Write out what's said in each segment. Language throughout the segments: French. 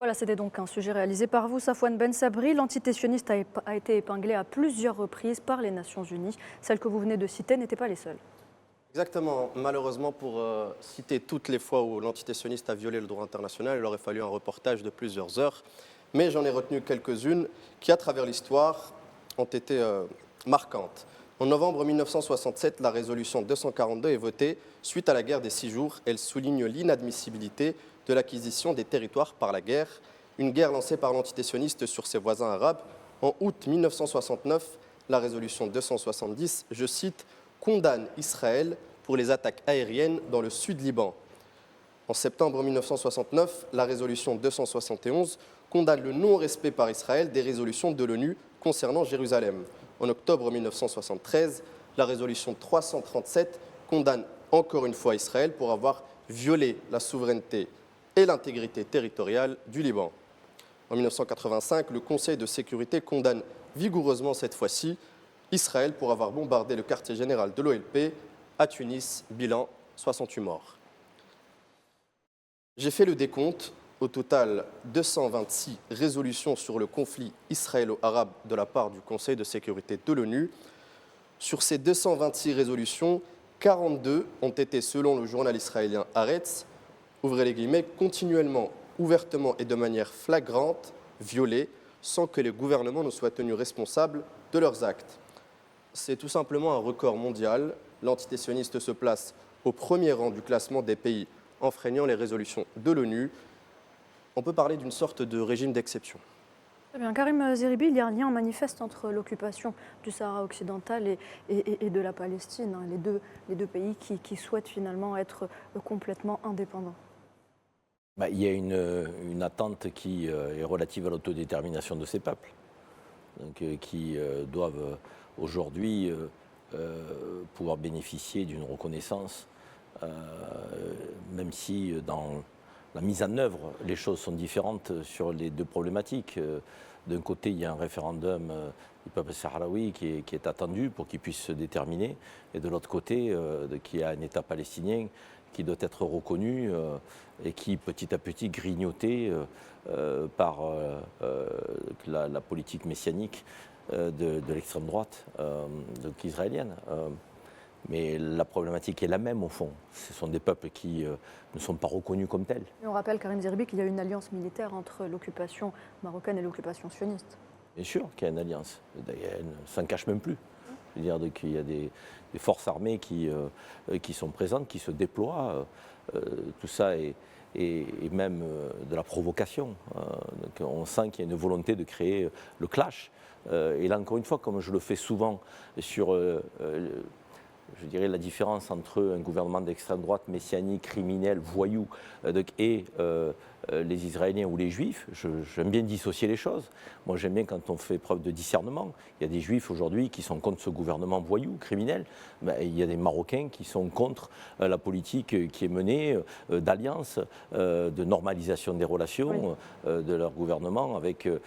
Voilà, c'était donc un sujet réalisé par vous, Safwan Ben Sabri. L'entité sioniste a été épinglée à plusieurs reprises par les Nations Unies. Celles que vous venez de citer n'étaient pas les seules. Exactement. Malheureusement, pour citer toutes les fois où l'entité sioniste a violé le droit international, il aurait fallu un reportage de plusieurs heures. Mais j'en ai retenu quelques-unes qui, à travers l'histoire, ont été marquantes. En novembre 1967, la résolution 242 est votée suite à la guerre des 6 jours. Elle souligne l'inadmissibilité de l'acquisition des territoires par la guerre, une guerre lancée par l'entité sioniste sur ses voisins arabes. En août 1969, la résolution 270, je cite, condamne Israël pour les attaques aériennes dans le sud Liban. En septembre 1969, la résolution 271 condamne le non-respect par Israël des résolutions de l'ONU concernant Jérusalem. En octobre 1973, la résolution 337 condamne encore une fois Israël pour avoir violé la souveraineté et l'intégrité territoriale du Liban. En 1985, le Conseil de sécurité condamne vigoureusement cette fois-ci Israël pour avoir bombardé le quartier général de l'OLP à Tunis, bilan 68 morts. J'ai fait le décompte, au total 226 résolutions sur le conflit israélo-arabe de la part du Conseil de sécurité de l'ONU. Sur ces 226 résolutions, 42 ont été, selon le journal israélien Haaretz, ouvrez les guillemets, continuellement, ouvertement et de manière flagrante, violées, sans que les gouvernements ne soient tenus responsables de leurs actes. C'est tout simplement un record mondial. L'entité sioniste se place au premier rang du classement des pays enfreignant les résolutions de l'ONU. On peut parler d'une sorte de régime d'exception. Très bien. Karim Zeribi, il y a un lien manifeste entre l'occupation du Sahara occidental et de la Palestine, hein, les deux pays qui souhaitent finalement être complètement indépendants. Il y a une attente qui est relative à l'autodétermination de ces peuples, donc, qui doivent aujourd'hui pouvoir bénéficier d'une reconnaissance, même si dans la mise en œuvre, les choses sont différentes sur les deux problématiques. D'un côté, il y a un référendum du peuple sahraoui qui est attendu pour qu'il puisse se déterminer, et de l'autre côté, qu'il y a un État palestinien qui doit être reconnu et qui, petit à petit, grignoté par la politique messianique de l'extrême droite donc israélienne. Mais la problématique est la même au fond. Ce sont des peuples qui ne sont pas reconnus comme tels. Et on rappelle, Karim Zeribi, qu'il y a une alliance militaire entre l'occupation marocaine et l'occupation sioniste. Bien sûr qu'il y a une alliance. D'ailleurs, elle ne s'en cache même plus. Je veux dire qu'il y a des forces armées qui sont présentes, qui se déploient. Tout ça est même de la provocation. Donc on sent qu'il y a une volonté de créer le clash. Et là, encore une fois, comme je le fais souvent sur je dirais la différence entre un gouvernement d'extrême droite, messianique, criminel, voyou, et les Israéliens ou les Juifs, j'aime bien dissocier les choses. Moi, j'aime bien quand on fait preuve de discernement. Il y a des Juifs aujourd'hui qui sont contre ce gouvernement voyou, criminel. Il y a des Marocains qui sont contre la politique qui est menée d'alliance, de normalisation des relations de leur gouvernement avec le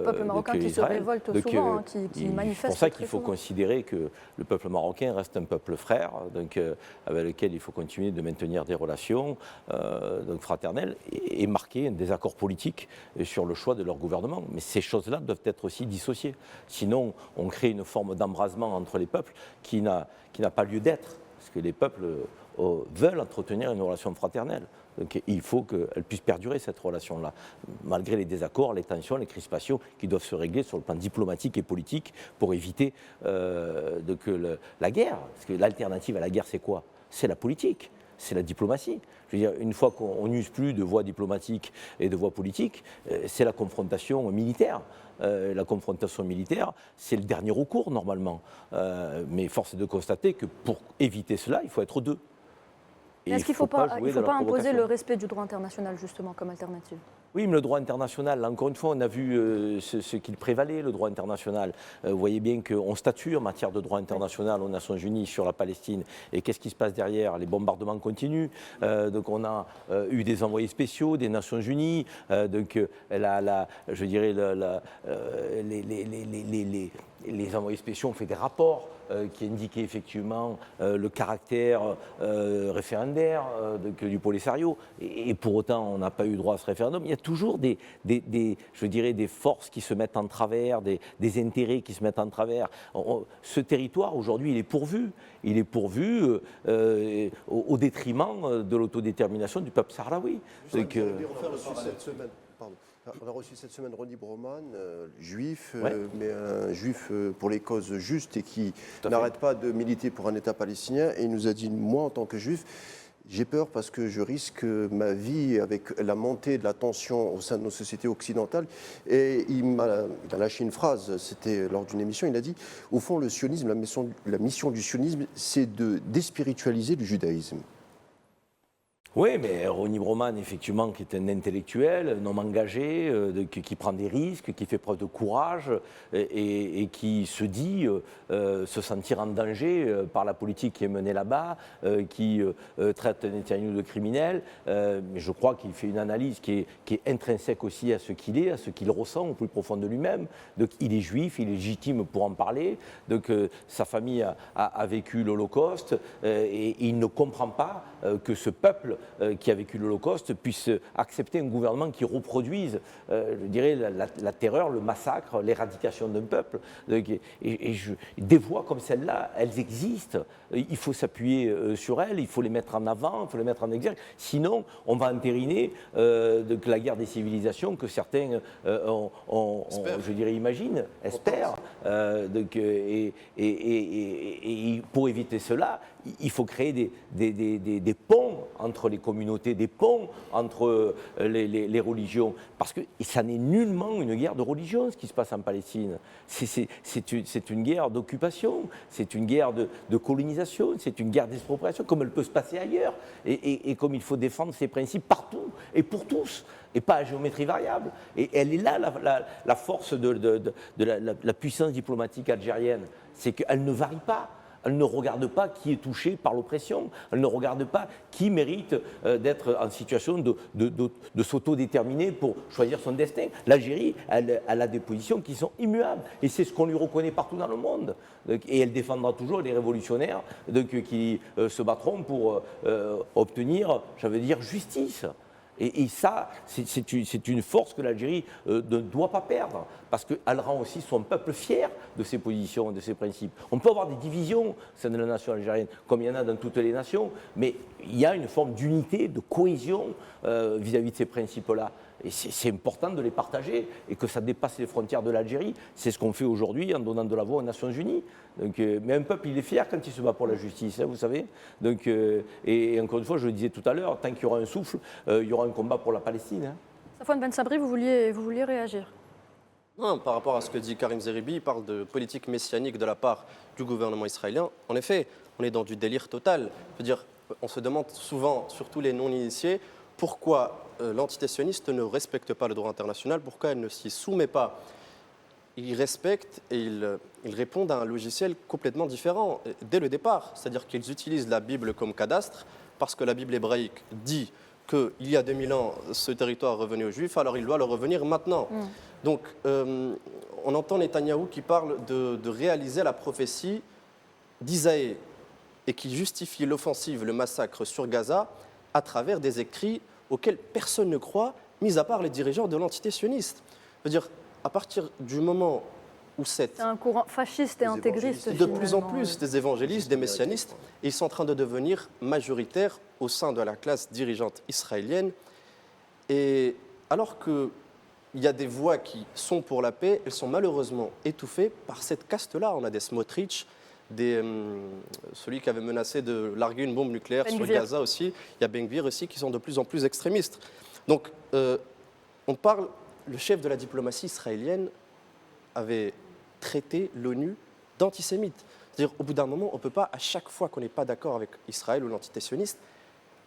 peuple marocain qui Israël. se révolte souvent, qui manifeste. C'est pour ça qu'il faut souvent considérer que le peuple marocain reste un peuple frère, donc, avec lequel il faut continuer de maintenir des relations donc fraternelles et marquer un désaccord politique sur le choix de leur gouvernement. Mais ces choses-là doivent être aussi dissociées. Sinon, on crée une forme d'embrasement entre les peuples qui n'a pas lieu d'être. Parce que les peuples veulent entretenir une relation fraternelle. Donc il faut qu'elle puisse perdurer, cette relation-là, malgré les désaccords, les tensions, les crispations qui doivent se régler sur le plan diplomatique et politique pour éviter la guerre. Parce que l'alternative à la guerre, c'est quoi? C'est la politique. C'est la diplomatie. Je veux dire, une fois qu'on n'use plus de voies diplomatiques et de voies politiques, c'est la confrontation militaire. La confrontation militaire, c'est le dernier recours normalement. Mais force est de constater que pour éviter cela, il faut être deux. Est-ce qu'il ne faut pas imposer le respect du droit international justement comme alternative? Oui, mais le droit international, là, encore une fois, on a vu ce qu'il prévalait, le droit international. Vous voyez bien qu'on statue en matière de droit international aux Nations Unies sur la Palestine. Et qu'est-ce qui se passe derrière? Les bombardements continuent. Donc on a eu des envoyés spéciaux des Nations Unies. Donc je dirais les envoyés spéciaux ont fait des rapports qui indiquaient effectivement le caractère référendaire du Polisario. Et pour autant, on n'a pas eu droit à ce référendum. Il y a toujours je dirais, des forces qui se mettent en travers, des intérêts qui se mettent en travers. Ce territoire, aujourd'hui, il est pourvu. Il est pourvu au détriment de l'autodétermination du peuple sahraoui. On a reçu cette semaine Ronnie Broman, juif, mais un juif pour les causes justes et qui n'arrête pas de militer pour un État palestinien. Et il nous a dit, moi, en tant que juif, j'ai peur parce que je risque ma vie avec la montée de la tension au sein de nos sociétés occidentales. Et il a lâché une phrase, c'était lors d'une émission, il a dit, au fond, le sionisme, la mission du sionisme, c'est de déspiritualiser le judaïsme. Oui, mais Ronnie Broman, effectivement, qui est un intellectuel, un homme engagé, qui prend des risques, qui fait preuve de courage et qui se dit se sentir en danger par la politique qui est menée là-bas, qui traite Netanyahou de criminel. Mais je crois qu'il fait une analyse qui est intrinsèque aussi à ce qu'il est, à ce qu'il ressent au plus profond de lui-même. Donc il est juif, il est légitime pour en parler. Donc sa famille a vécu l'Holocauste et il ne comprend pas que ce peuple qui a vécu l'Holocauste puisse accepter un gouvernement qui reproduise, je dirais, la terreur, le massacre, l'éradication d'un peuple. Des voix comme celle-là, elles existent. Il faut s'appuyer sur elles, il faut les mettre en avant, il faut les mettre en exergue. Sinon, on va entériner la guerre des civilisations que certains je dirais, imaginent, espèrent. Et pour éviter cela, il faut créer des ponts entre les communautés, des ponts entre les religions. Parce que ça n'est nullement une guerre de religion, ce qui se passe en Palestine. C'est une guerre d'occupation, c'est une guerre de colonisation, c'est une guerre d'expropriation, comme elle peut se passer ailleurs. Et comme il faut défendre ces principes partout et pour tous, et pas à géométrie variable. Et elle est là, la force de la puissance diplomatique algérienne. C'est qu'elle ne varie pas. Elle ne regarde pas qui est touché par l'oppression. Elle ne regarde pas qui mérite d'être en situation de s'autodéterminer pour choisir son destin. L'Algérie, elle a des positions qui sont immuables. Et c'est ce qu'on lui reconnaît partout dans le monde. Et elle défendra toujours les révolutionnaires qui se battront pour obtenir, j'allais dire, justice. Et ça, c'est une force que l'Algérie ne doit pas perdre, parce qu'elle rend aussi son peuple fier de ses positions, de ses principes. On peut avoir des divisions au sein de la nation algérienne, comme il y en a dans toutes les nations, mais il y a une forme d'unité, de cohésion vis-à-vis de ces principes-là. Et c'est important de les partager et que ça dépasse les frontières de l'Algérie. C'est ce qu'on fait aujourd'hui en donnant de la voix aux Nations Unies. Mais un peuple, il est fier quand il se bat pour la justice, hein, vous savez. Et encore une fois, je le disais tout à l'heure, tant qu'il y aura un souffle, il y aura un combat pour la Palestine. Hein. Safwan Ben Sabri, vous vouliez réagir? Non, par rapport à ce que dit Karim Zeribi, il parle de politique messianique de la part du gouvernement israélien. En effet, on est dans du délire total. Je veux dire, on se demande souvent, surtout les non-initiés, pourquoi l'entité sioniste ne respecte pas le droit international, pourquoi elle ne s'y soumet pas. Ils respectent et ils répondent à un logiciel complètement différent dès le départ. C'est-à-dire qu'ils utilisent la Bible comme cadastre, parce que la Bible hébraïque dit qu'il y a 2000 ans, ce territoire revenait aux Juifs, alors il doit leur revenir maintenant. Donc, on entend Netanyahou qui parle de réaliser la prophétie d'Isaïe et qui justifie l'offensive, le massacre sur Gaza à travers des écrits auxquels personne ne croit, mis à part les dirigeants de l'entité sioniste. Je veux dire, à partir du moment où c'est un courant fasciste et intégriste. De plus en plus des évangélistes, des messianistes, ils sont en train de devenir majoritaires au sein de la classe dirigeante israélienne. Et alors qu'il y a des voix qui sont pour la paix, elles sont malheureusement étouffées par cette caste-là. On a des Smotrich, celui qui avait menacé de larguer une bombe nucléaire sur Gaza aussi. Il y a Ben Gvir aussi qui sont de plus en plus extrémistes. Donc, on parle, le chef de la diplomatie israélienne avait traité l'ONU d'antisémite. C'est-à-dire, au bout d'un moment, on ne peut pas, à chaque fois qu'on n'est pas d'accord avec Israël ou l'entité sioniste,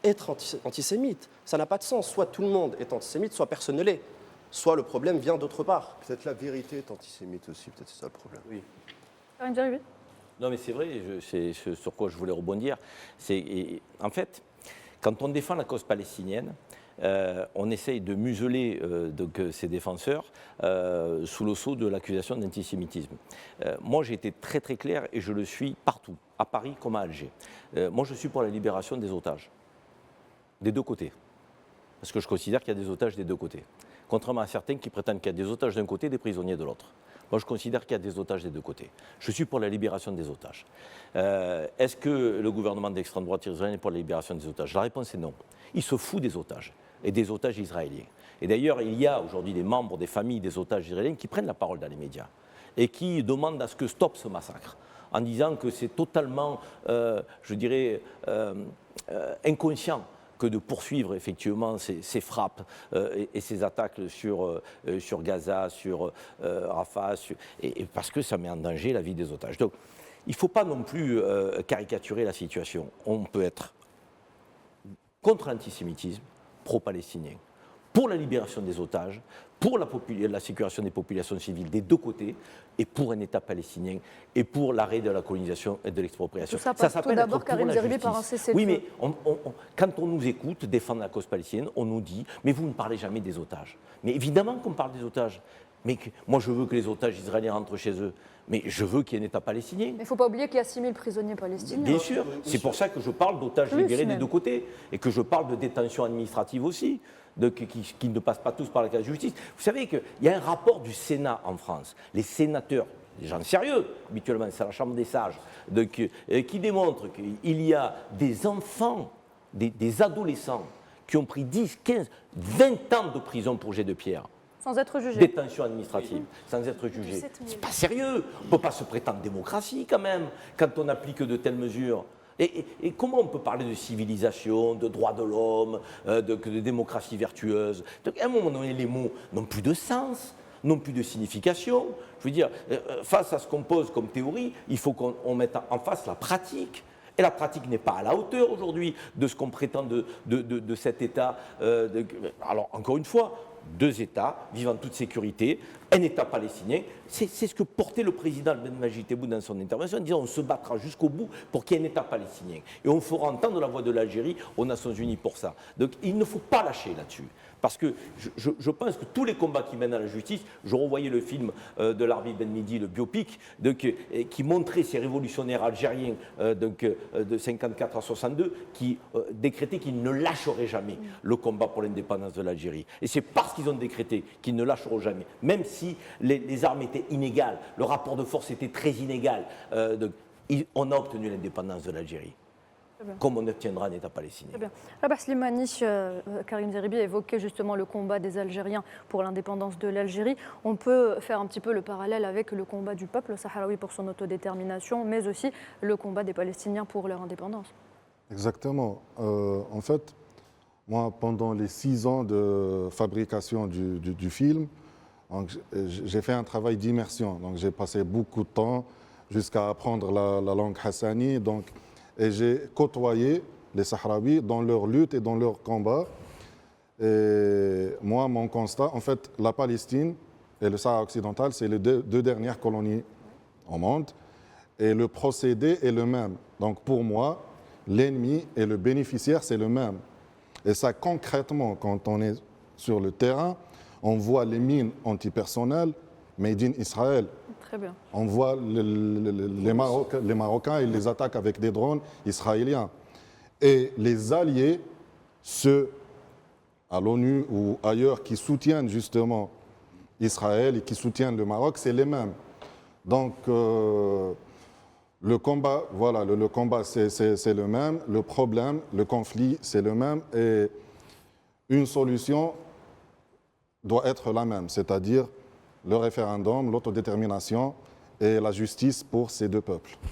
être antisémite. Ça n'a pas de sens. Soit tout le monde est antisémite, soit personne ne l'est. Soit le problème vient d'autre part. Peut-être la vérité est antisémite aussi, peut-être c'est ça le problème. Oui. Non, mais c'est vrai, c'est sur quoi je voulais rebondir. En fait, quand on défend la cause palestinienne, on essaye de museler ses défenseurs sous le sceau de l'accusation d'antisémitisme. Moi, j'ai été très très clair et je le suis partout, à Paris comme à Alger. Moi, je suis pour la libération des otages, des deux côtés. parce que je considère qu'il y a des otages des deux côtés. Contrairement à certains qui prétendent qu'il y a des otages d'un côté et des prisonniers de l'autre. Moi, je considère qu'il y a des otages des deux côtés. Je suis pour la libération des otages. Est-ce que le gouvernement d'extrême droite israélien est pour la libération des otages? La réponse est non. Il se fout des otages et des otages israéliens. Et d'ailleurs, il y a aujourd'hui des membres des familles des otages israéliens qui prennent la parole dans les médias et qui demandent à ce que stoppe ce massacre, en disant que c'est totalement, je dirais, inconscient que de poursuivre effectivement ces frappes et ces attaques sur Gaza, sur Rafah, et parce que ça met en danger la vie des otages. Donc, il ne faut pas non plus caricaturer la situation. On peut être contre l'antisémitisme, pro-palestinien, pour la libération des otages, pour la sécurisation des populations civiles des deux côtés, et pour un État palestinien, et pour l'arrêt de la colonisation et de l'expropriation. Tout ça passe tout d'abord, Karim Zeribi, par un cessez-le-feu. Oui, mais quand on nous écoute défendre la cause palestinienne, on nous dit « mais vous ne parlez jamais des otages ». Mais évidemment qu'on parle des otages. Mais moi, je veux que les otages israéliens rentrent chez eux. Mais je veux qu'il y ait un État palestinien. Mais il ne faut pas oublier qu'il y a 6 000 prisonniers palestiniens. Bien sûr, c'est pour ça que je parle d'otages libérés des deux côtés et que je parle de détention administrative aussi, qui ne passent pas tous par la case de justice. Vous savez qu'il y a un rapport du Sénat en France. Les sénateurs, des gens sérieux, habituellement, c'est la Chambre des sages, qui démontrent qu'il y a des enfants, des adolescents qui ont pris 10, 15, 20 ans de prison pour jet de pierre. Sans être jugé. Détention administrative, sans être jugé. C'est pas sérieux. On ne peut pas se prétendre démocratie quand même, quand on applique de telles mesures. Et comment on peut parler de civilisation, de droits de l'homme, de démocratie vertueuse? Donc, à un moment donné, les mots n'ont plus de sens, n'ont plus de signification. Je veux dire, face à ce qu'on pose comme théorie, il faut qu'on mette en face la pratique. Et la pratique n'est pas à la hauteur aujourd'hui de ce qu'on prétend de cet État. Alors, encore une fois, 2 États vivant en toute sécurité, un État palestinien. C'est ce que portait le président Ben Tebboune dans son intervention, en disant on se battra jusqu'au bout pour qu'il y ait un État palestinien. Et on fera entendre la voix de l'Algérie aux Nations Unies pour ça. Donc il ne faut pas lâcher là-dessus. Parce que je pense que tous les combats qui mènent à la justice, je revoyais le film de Larbi Ben Midi, le biopic, qui montrait ces révolutionnaires algériens de 54 à 62, qui décrétaient qu'ils ne lâcheraient jamais le combat pour l'indépendance de l'Algérie. Et c'est parce qu'ils ont décrété qu'ils ne lâcheront jamais, même si les armes étaient inégales, le rapport de force était très inégal, on a obtenu l'indépendance de l'Algérie. Comme on obtiendra un État palestinien. Très bien. Rabah Slimani, Karim Zeribi évoquait justement le combat des Algériens pour l'indépendance de l'Algérie. On peut faire un petit peu le parallèle avec le combat du peuple sahraoui pour son autodétermination, mais aussi le combat des Palestiniens pour leur indépendance. Exactement. En fait, moi, pendant les 6 ans de fabrication du film, j'ai fait un travail d'immersion. Donc, j'ai passé beaucoup de temps jusqu'à apprendre la langue hassani. Et j'ai côtoyé les Sahraouis dans leur lutte et dans leur combat. Et moi, mon constat, en fait, la Palestine et le Sahara occidental, c'est les deux dernières colonies au monde. Et le procédé est le même. Donc pour moi, l'ennemi et le bénéficiaire, c'est le même. Et ça, concrètement, quand on est sur le terrain, on voit les mines antipersonnelles made in Israël. Très bien. On voit les Marocains, ils les attaquent avec des drones israéliens. Et les alliés, ceux à l'ONU ou ailleurs qui soutiennent justement Israël et qui soutiennent le Maroc, c'est les mêmes. Donc le combat, voilà, le combat c'est le même, le problème, le conflit c'est le même et une solution doit être la même, c'est-à-dire le référendum, l'autodétermination et la justice pour ces deux peuples.